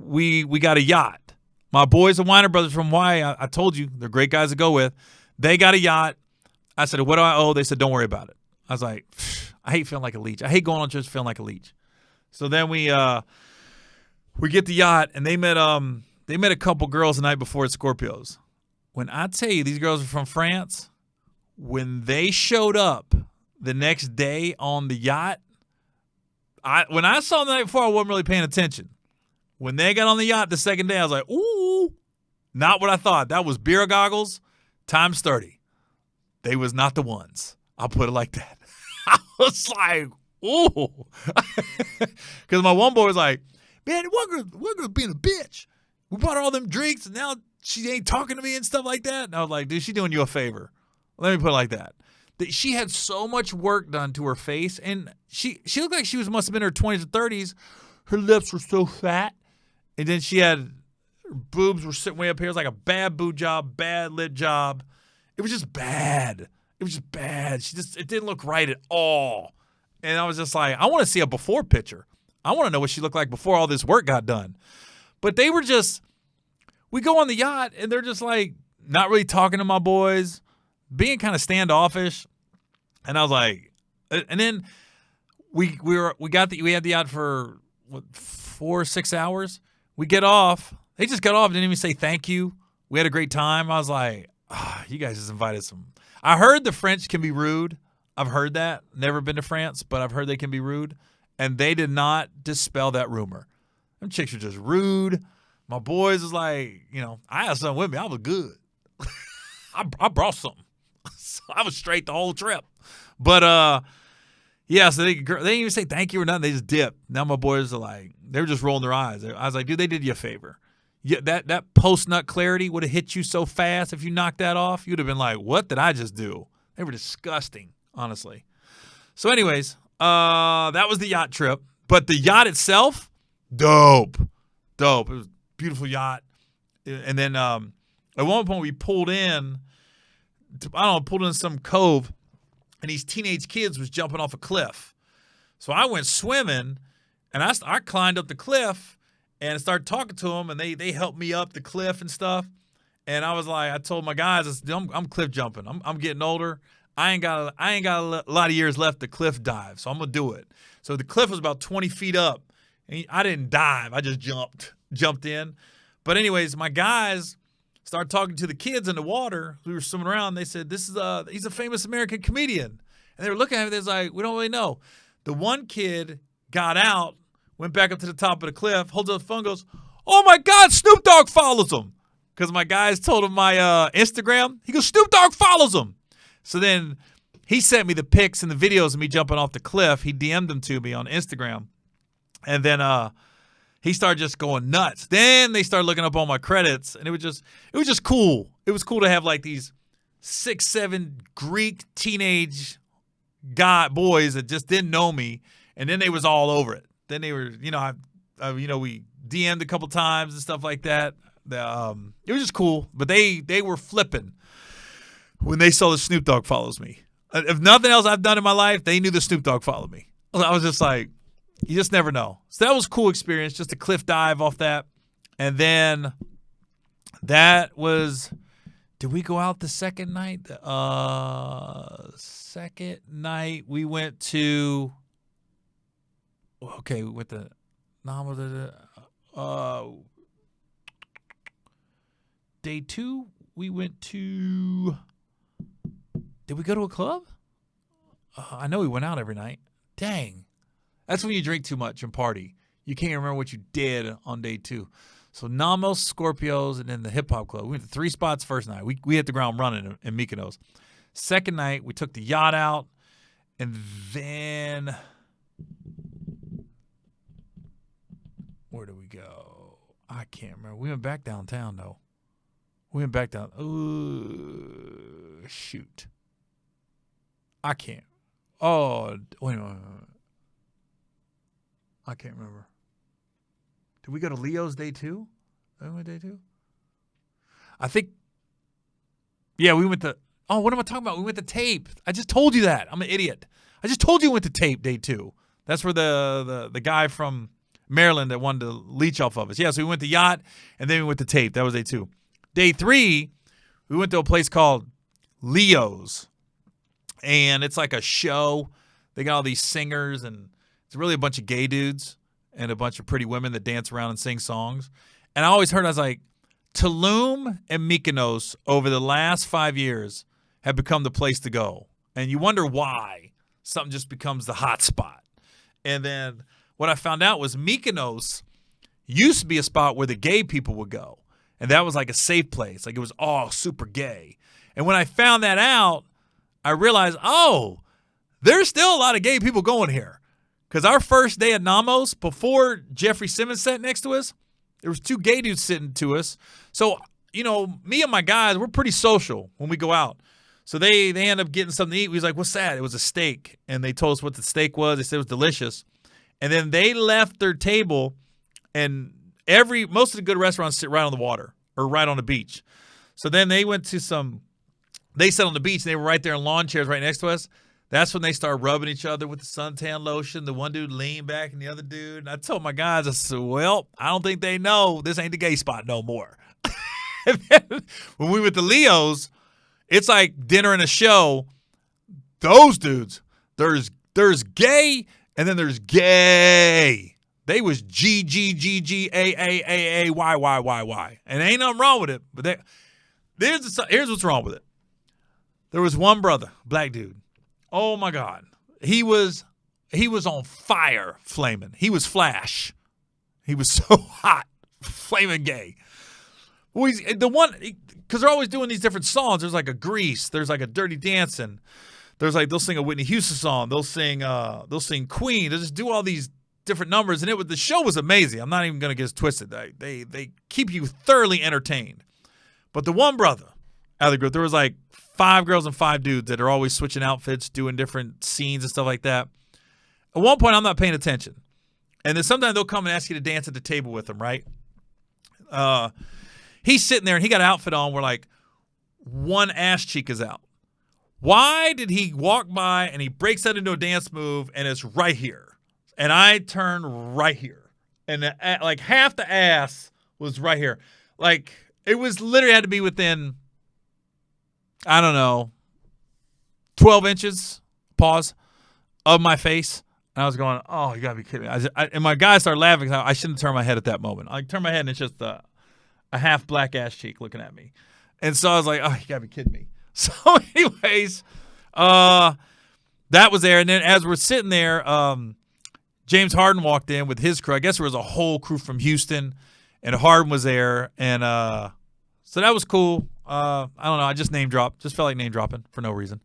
we got a yacht. My boys, the Weiner brothers from Hawaii, I told you, they're great guys to go with. They got a yacht. I said, what do I owe? They said, don't worry about it. I was like, I hate feeling like a leech. I hate going on trips feeling like a leech. So then we get the yacht, and they met a couple girls the night before at Scorpios. When I tell you these girls are from France, when they showed up the next day on the yacht, when I saw them the night before, I wasn't really paying attention. When they got on the yacht the second day, I was like, ooh, not what I thought. That was beer goggles times 30. They was not the ones. I'll put it like that. I was like, ooh. Because my one boy was like, man, one girl's being a bitch. We bought her all them drinks, and now she ain't talking to me and stuff like that. And I was like, dude, she doing you a favor. Let me put it like that. She had so much work done to her face, and she looked like she must have been in her 20s or 30s. Her lips were so fat. And then she had her boobs were sitting way up here. It was like a bad boob job, bad lip job. It was just bad. It was just bad. It didn't look right at all. And I was just like, I want to see a before picture. I want to know what she looked like before all this work got done. But they were just, we go on the yacht, and they're just like not really talking to my boys, being kind of standoffish. And I was like, and then we had the yacht for 4 or 6 hours. We get off. They just got off. Didn't even say thank you. We had a great time. I was like, you guys just invited some. I heard the French can be rude. I've heard that. Never been to France, but I've heard they can be rude. And they did not dispel that rumor. Them chicks were just rude. My boys was like, I had something with me. I was good. I brought something. So I was straight the whole trip. But, yeah, so they didn't even say thank you or nothing. They just dipped. Now my boys are like, they were just rolling their eyes. I was like, dude, they did you a favor. Yeah, that post-nut clarity would have hit you so fast if you knocked that off. You'd have been like, what did I just do? They were disgusting, honestly. So anyways, that was the yacht trip. But the yacht itself, dope. It was a beautiful yacht. And then at one point we pulled in some cove, and these teenage kids was jumping off a cliff. So I went swimming, and I climbed up the cliff and started talking to them, and they helped me up the cliff and stuff. And I was like, I told my guys, I said, I'm cliff jumping. I'm getting older. I ain't got a lot of years left to cliff dive, so I'm gonna do it. So the cliff was about 20 feet up, and I didn't dive. I just jumped in. But anyways, my guys started talking to the kids in the water who were swimming around. They said, he's a famous American comedian. And they were looking at me, they was like, we don't really know. The one kid got out, went back up to the top of the cliff, holds up the phone, goes, oh my God, Snoop Dogg follows him. Because my guys told him my Instagram. He goes, Snoop Dogg follows him. So then he sent me the pics and the videos of me jumping off the cliff. He DM'd them to me on Instagram. And then he started just going nuts. Then they started looking up all my credits, and it was just cool. It was cool to have like these 6'7" Greek teenage boys that just didn't know me, and then they was all over it. Then they were, we DM'd a couple times and stuff like that. It was just cool, but they were flipping when they saw the Snoop Dogg follows me. If nothing else I've done in my life, they knew the Snoop Dogg followed me. I was just like, you just never know. So that was a cool experience, just a cliff dive off that. And then did we go out the second night? Second night we went to, day 2, we went to, did we go to a club? I know we went out every night. Dang. That's when you drink too much and party. You can't remember what you did on day 2. So Namos, Scorpios, and then the hip hop club. We went to 3 spots first night. We hit the ground running in Mykonos. Second night, we took the yacht out, and then where did we go? I can't remember. We went back downtown though. We went back down. Oh shoot! I can't. Oh wait. I can't remember. Did we go to Leo's day 2? We went day 2? I think. Yeah, we went to. Oh, what am I talking about? We went to Tape. I just told you that. I'm an idiot. I just told you we went to Tape day 2. That's where the guy from Maryland that wanted to leech off of us. Yeah, so we went to yacht, and then we went to tape. That was day 2. Day 3, we went to a place called Leo's, and it's like a show. They got all these singers, and it's really a bunch of gay dudes and a bunch of pretty women that dance around and sing songs. And I always heard, I was like, Tulum and Mykonos over the last 5 years have become the place to go. And you wonder why something just becomes the hot spot. And then what I found out was Mykonos used to be a spot where the gay people would go. And that was like a safe place. Like it was all super gay. And when I found that out, I realized, oh, there's still a lot of gay people going here. Because our first day at Namos, before Jeffrey Simmons sat next to us, there was 2 gay dudes sitting to us. So, you know, me and my guys, we're pretty social when we go out. So they end up getting something to eat. We was like, what's that? It was a steak. And they told us what the steak was. They said it was delicious. And then they left their table, and most of the good restaurants sit right on the water or right on the beach. So then they went to they sat on the beach, and they were right there in lawn chairs right next to us. That's when they started rubbing each other with the suntan lotion. The one dude leaned back, and the other dude. And I told my guys, I said, well, I don't think they know this ain't the gay spot no more. And then when we went to Leo's, it's like dinner and a show. Those dudes, there's gay, and then there's gay. They was G, G, G, G, A, A, A, A, Y, Y, Y, Y. And ain't nothing wrong with it. But here's what's wrong with it. There was one brother, black dude. Oh, my God. He was on fire flaming. He was Flash. He was so hot, flaming gay. Well, because they're always doing these different songs. There's like a Grease. There's like a Dirty Dancing. There's like they'll sing a Whitney Houston song. They'll sing Queen. They'll just do all these different numbers, and the show was amazing. I'm not even gonna get it twisted. They keep you thoroughly entertained. But the one brother out of the group, there was like 5 girls and 5 dudes that are always switching outfits, doing different scenes and stuff like that. At one point, I'm not paying attention, and then sometimes they'll come and ask you to dance at the table with them, right? He's sitting there, and he got an outfit on where, like, one ass cheek is out. Why did he walk by, and he breaks that into a dance move, and it's right here? And I turn right here. And, like, half the ass was right here. Like, it was literally had to be within, I don't know, 12 inches, pause, of my face. And I was going, oh, you got to be kidding me. And my guys started laughing. I shouldn't turn my head at that moment. I turn my head, and it's just a half black ass cheek looking at me. And so I was like, oh, you gotta be kidding me. So anyways, that was there. And then as we're sitting there, James Harden walked in with his crew. I guess there was a whole crew from Houston, and Harden was there. And so that was cool. I don't know. I just name dropped. Just felt like name dropping for no reason.